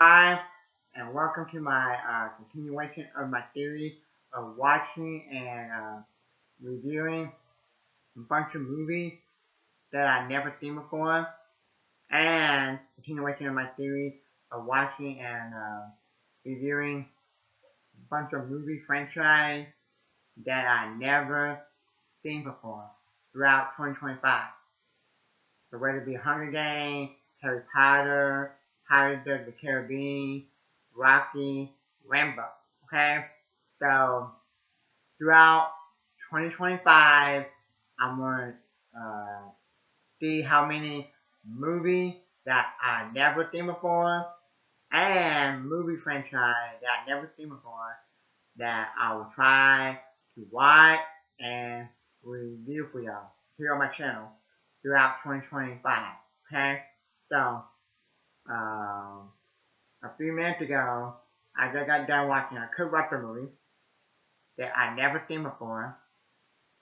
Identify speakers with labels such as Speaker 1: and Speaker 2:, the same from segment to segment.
Speaker 1: Hi, and welcome to my continuation of my series of watching and reviewing a bunch of movies that I never seen before, and continuation of my series of watching and reviewing a bunch of movie franchise that I never seen before throughout 2025. So whether it be Hunger Games, Harry Potter, Pirates of the Caribbean, Rocky, Rambo. Okay? So throughout 2025, I'm going to see how many movies that I never seen before and movie franchise that I never seen before that I will try to watch and review for y'all here on my channel throughout 2025. Okay? So, um, a few minutes ago, I just got done watching a Kurt Russell movie that I never seen before,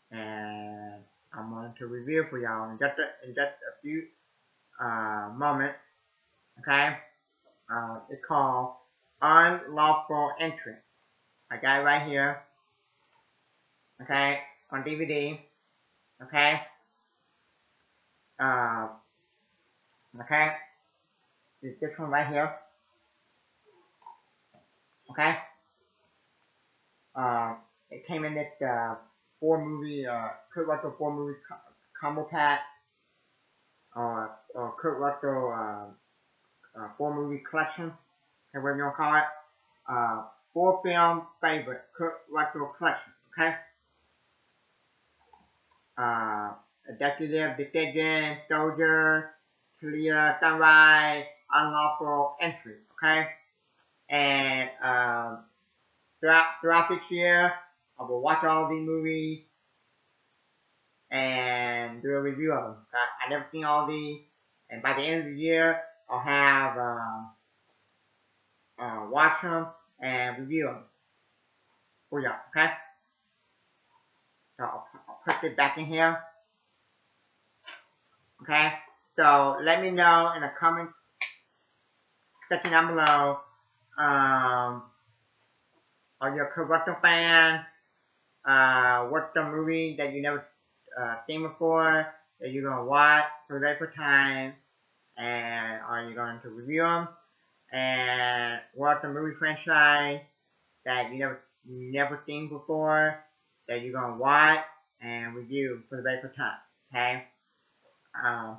Speaker 1: and I'm going to review for y'all in just a few moments. Okay? It's called Unlawful Entry. I got it right here. Okay? On DVD. Okay? Uh, okay? It's this one right here. Okay? Uh, it came in this four movie, Kurt Russell four movie combo pack, or Kurt Russell four movie collection, whatever you want to call it. Four film favorite Kurt Russell collection. Okay. Uh, Executive Decision, Soldier, Clear, Sunrise, Unlawful Entry. Okay. And throughout this year, I will watch all these movies and do a review of them. I never seen all these, and by the end of the year, I'll have watch them and review them for y'all. Okay, so I'll put it back in here. Okay, so let me know in the comment section down below. Are you a Kurt Russell fan? What's the movie that you never seen before that you're gonna watch for the very first time? And are you going to review them? And what's the movie franchise that you never seen before that you're gonna watch and review for the very first time? Okay. Um,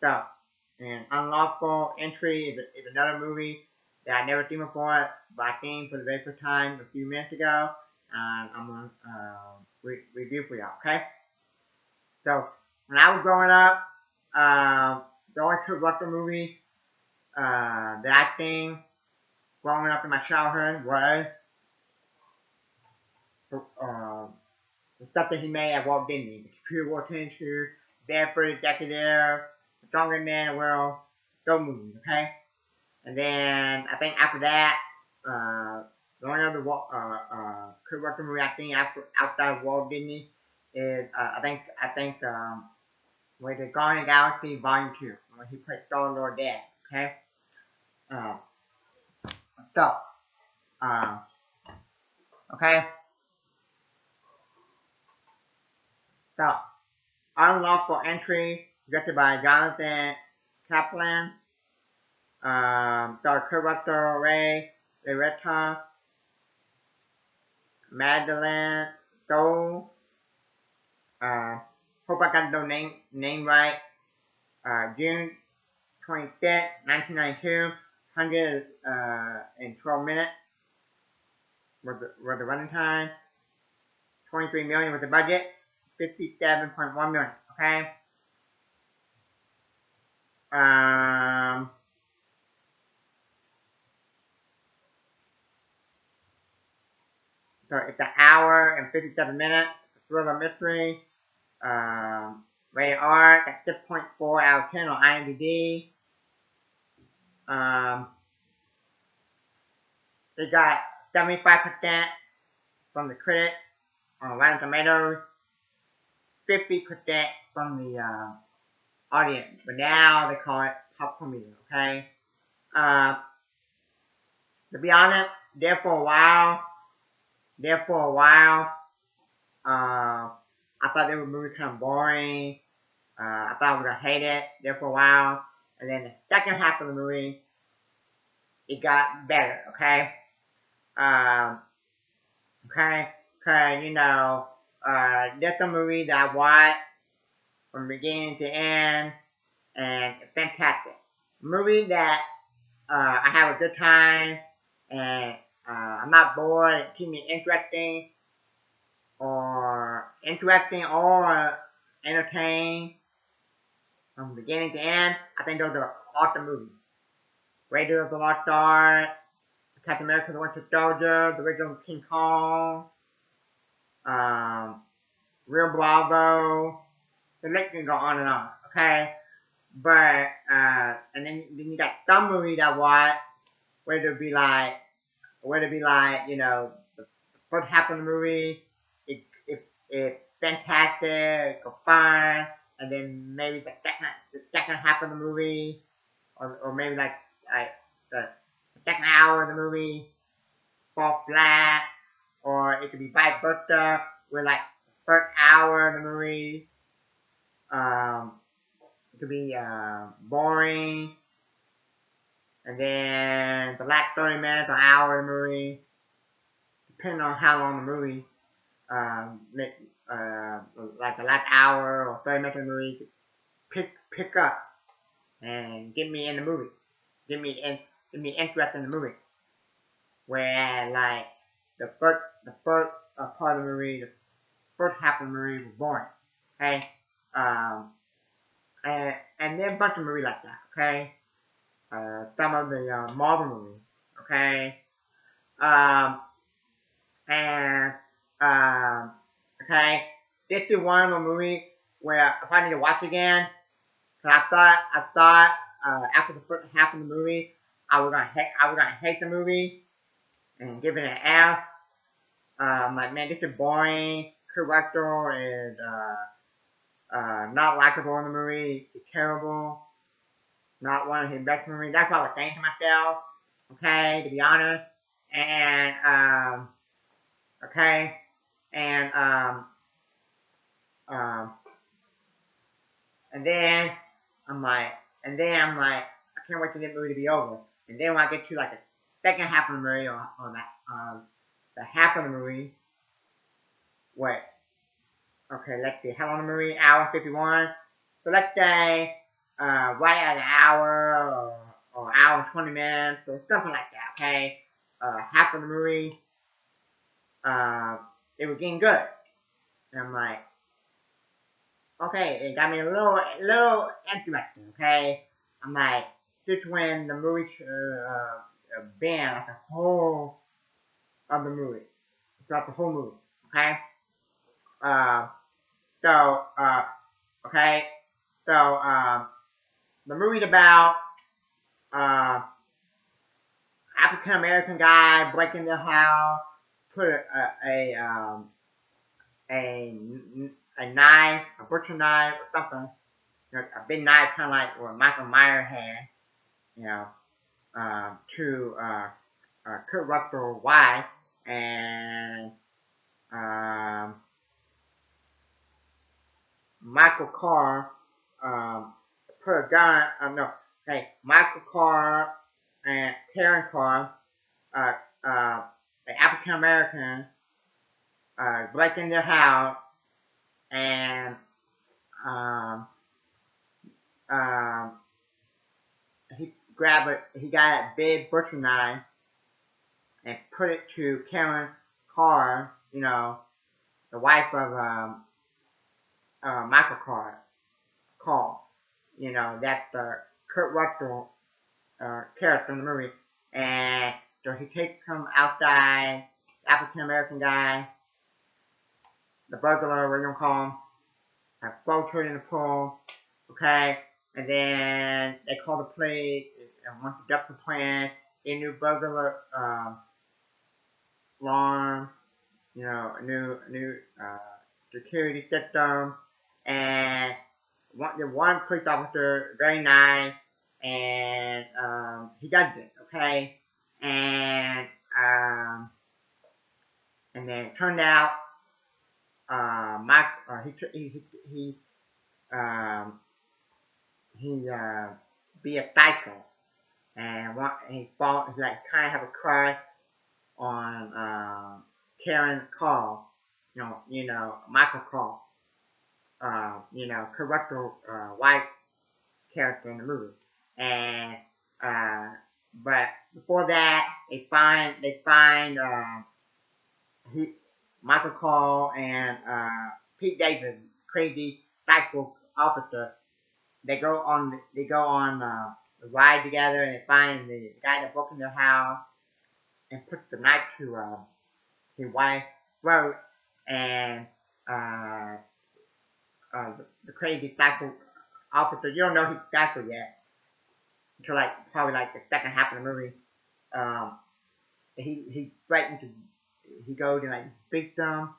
Speaker 1: so, and Unlawful Entry is another movie that I never seen before, but I seen for the very first time a few minutes ago, and I'm gonna review for y'all. Okay. So when I was growing up, the only Kurt Russell movie that I seen growing up in my childhood was uh, the stuff that he made at Walt Disney. The Superior War Tension, Bedford Executive, The Strongest Man in the World, those movies, okay? And then I think after that, the only other Kurt Russell movie I seen outside of Walt Disney is with the Guardian Galaxy Volume 2, when he played Star-Lord Dad, okay? Um, so, uh, okay? So, Unlawful Entry, directed by Jonathan Kaplan, starred Kurt Russell, Ray Loretta, Madeline Stowe, hope I got the name right, June 26, 1992, 112 minutes was the running time, 23 million was the budget, 57.1 million, okay? So it's an hour and 57 minutes, thriller mystery, rated R, got 6.4 out of 10 on IMDb. It got 75% from the critics on Rotten Tomatoes, 50% from the audience, but now they call it popcorn media, okay? To be honest, there for a while, there for a while, I thought the movie kind of boring. I thought I was gonna hate it there for a while, and then the second half of the movie, it got better. Okay, um, okay, cause there's some movie that I watched from beginning to end, and it's fantastic. Movie that I have a good time, and I'm not bored. It keeps me interesting or entertained from beginning to end. I think those are awesome movies. Raiders of the Lost Ark, Captain America: The Winter Soldier, the original King Kong, um, Real Bravo. The list can go on and on. Okay, but and then you got some movies I watch where the first half of the movie, it's fantastic or fun, and then maybe the second half of the movie, or maybe like the second hour of the movie fall flat, or it could be vice versa, where like the first hour of the movie, um, it could be boring, and then the last 30 minutes or hour of the movie, depending on how long the movie, um, uh, like the last hour or 30 minutes of the movie, pick up and get me in the movie, get me interested in the movie. Whereas like the first part of the movie, the first half of the movie was boring. Okay, um, and then a bunch of movies like that. Okay, some of the Marvel movies. Okay, um, and okay, this is one of the movies where if I need to watch again, cause I thought after the first half of the movie, I was gonna hate the movie and give it an F. Like man, this is boring. Kurt Russell is not likable in the movie. It's terrible. Not one of his best movies. That's what I was saying to myself. Okay, to be honest. And okay, and um, and then I'm like, I can't wait for this movie to be over. And then when I get to like the second half of the movie, or the half of the movie, wait, okay, let's see, how long the movie? Hour 51. So let's say, right at an hour, or hour and 20 minutes, or something like that, okay? Half of the movie, uh, it was getting good. And I'm like, okay, it got me a little interested, okay? I'm like, just when the movie, banned, like the whole of the movie. Throughout the whole movie, okay? Uh, so, okay, so, the movie's about, uh, African American guy breaking their house, put a a knife, a butcher knife or something, a big knife, kind of like what Michael Myers had, you know, to Kurt Russell's wife, and um, Michael Carr put a gun. No, okay, Michael Carr and Karen Carr, uh, uh, the African American, break in their house, and um, um, he got a big butcher knife and put it to Karen Carr, the wife of Michael Carr. That's the Kurt Russell character in the movie. And so he takes him outside, African American guy, the burglar, we're gonna call him, floats her in the pool, okay? And then they call the police, and once the ducks are playing, a new burglar alarm, a new security system, and one police officer, very nice, and he does it, okay? and and then it turned out Mike um, he be a psycho, and he like kind of have a crush on Karen Call, Michael Call, corrector white character in the movie, and uh, but before that they find he Michael Call and Pete Davis, crazy psycho officer. They go on a ride together, and they find the guy that broke in their house and put the knife to his wife's throat, and uh, the crazy psycho officer. You don't know he's psycho yet until like probably like the second half of the movie. Um, he threatened to he goes and like beat them,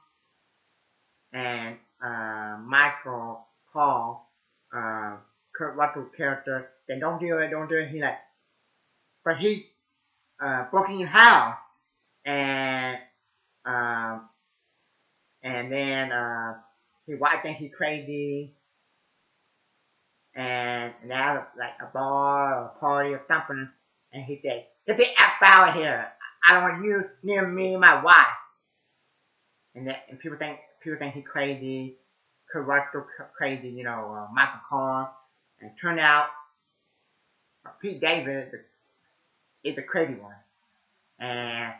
Speaker 1: and Michael Paul, Kurt Russell character, they don't do it, don't do it. He like, but he broke in your house, and um, and then his wife thinks he's crazy, and they have like a bar or a party or something, and he said, "Get the F out of here! I don't want you near me and my wife." And people think he's crazy, corrupt or crazy, Michael Carr. And it turned out Pete David is the crazy one. And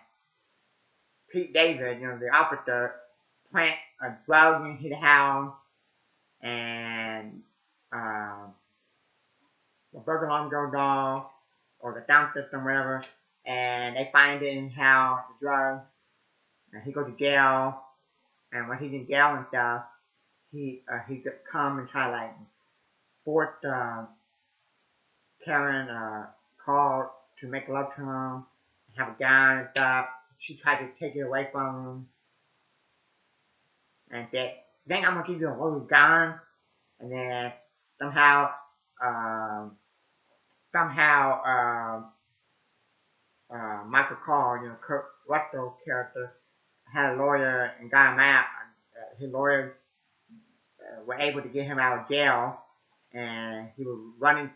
Speaker 1: Pete David, the officer, plant a drug in his house, and the burglar alarm goes off, or the sound system, whatever, and they find it in his house, the drug, and he goes to jail. And when he's in jail and stuff, he come and try to like force Karen call to make love to him, have a gun and stuff. She tried to take it away from him and said, "Then I'm gonna give you a little gun." And then somehow, um, Michael Carr, Kurt Russell character, had a lawyer and got him out. His lawyer were able to get him out of jail, and he was driving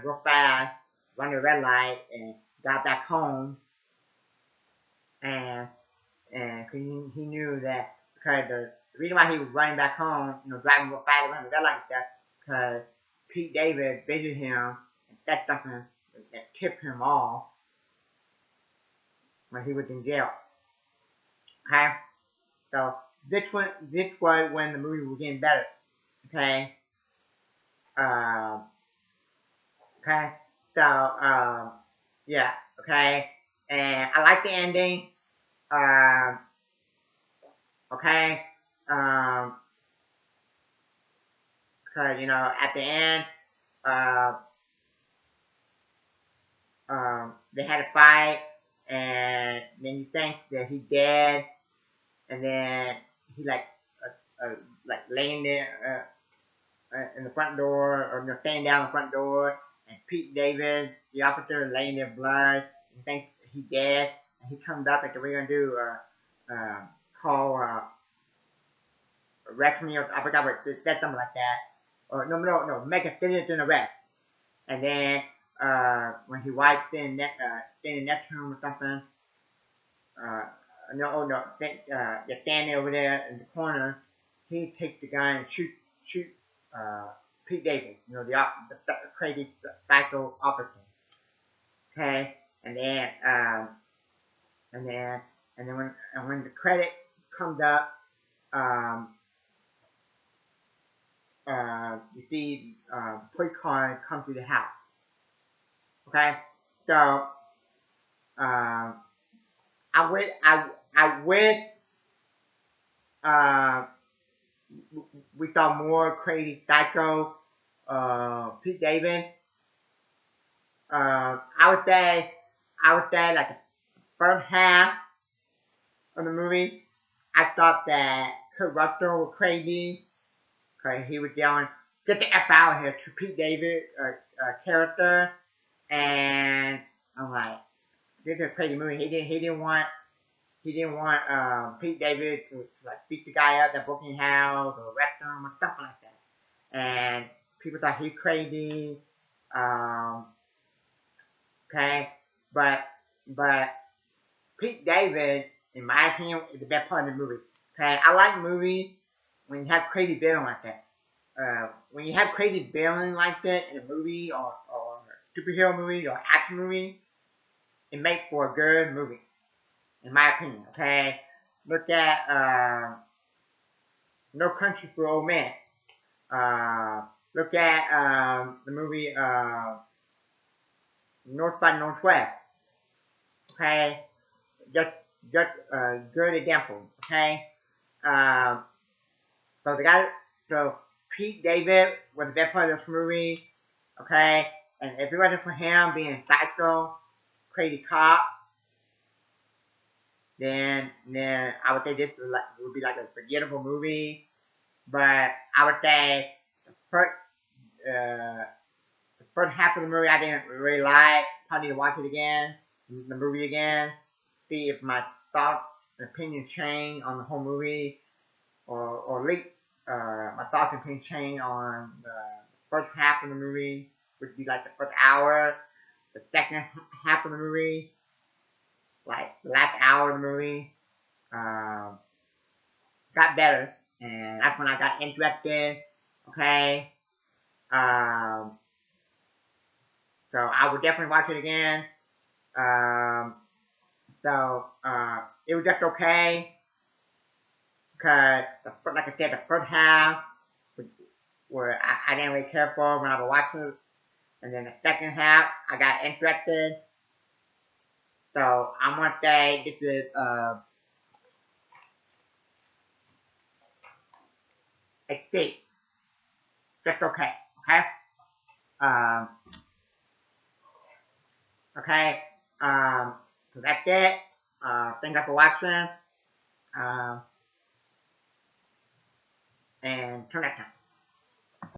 Speaker 1: real fast, running a red light, and got back home, and he knew that because the reason why he was running back home, driving real fast, running a red light and stuff, because Pete David visited him and said something that tipped him off when he was in jail. Okay, so this was when the movie was getting better. Okay. Uh, okay. So yeah. Okay. And I like the ending. Okay. Cause at the end, uh, they had a fight, and then you think that he's dead, and then he like laying there in the front door, or standing down the front door, and Pete David, the officer, laying there blood, and thinks he's dead, and he comes up and says, "We're gonna do call arrest me," or I forgot what it said, something like that, or no, make a citizen arrest, and then when he wipes standing next to him or something, they're standing over there in the corner. He takes the gun and shoot Pete Davis, the crazy psycho officer. Okay, and then when the credit comes up, you see police car come to the house. Okay, so I wish we saw more crazy psycho Pete Davis. I would say like the first half of the movie, I thought that Kurt Russell was crazy because he was yelling, "Get the F out of here" to Pete David character, and I'm like, this is a crazy movie. He didn't want Pete David to like beat the guy up that broke his house or arrest him or something like that. And people thought he crazy. Um, okay, but but Pete David, in my opinion, is the best part of the movie. Okay, I like movies when you have crazy villain like that. When you have crazy villain like that in a movie or superhero movie or action movie, it makes for a good movie, in my opinion. Okay, look at No Country for Old Men. Look at the movie North by Northwest. Okay, just just good example. Okay, um, so the guy, so Pete David was the best part of this movie. Okay, and if it wasn't for him being a psycho, crazy cop, then I would say this would be like a forgettable movie. But I would say the first uh, the first half of the movie I didn't really like. Probably need to watch it again, the movie again, see if my thoughts and opinion change on the whole movie, or at least my thoughts and opinion change on the first half of the movie, which would be like the first hour. The second half of the movie, like the last hour of the movie, um, got better, and that's when I got interested. Okay, um, so I would definitely watch it again. Um, it was just okay because, like I said, the first half where I didn't really care for when I was watching it, and then the second half I got interested. So I'm gonna say this is a C, just okay, okay, um, okay. So that's it. Thank you for watching. Um, and turn that time.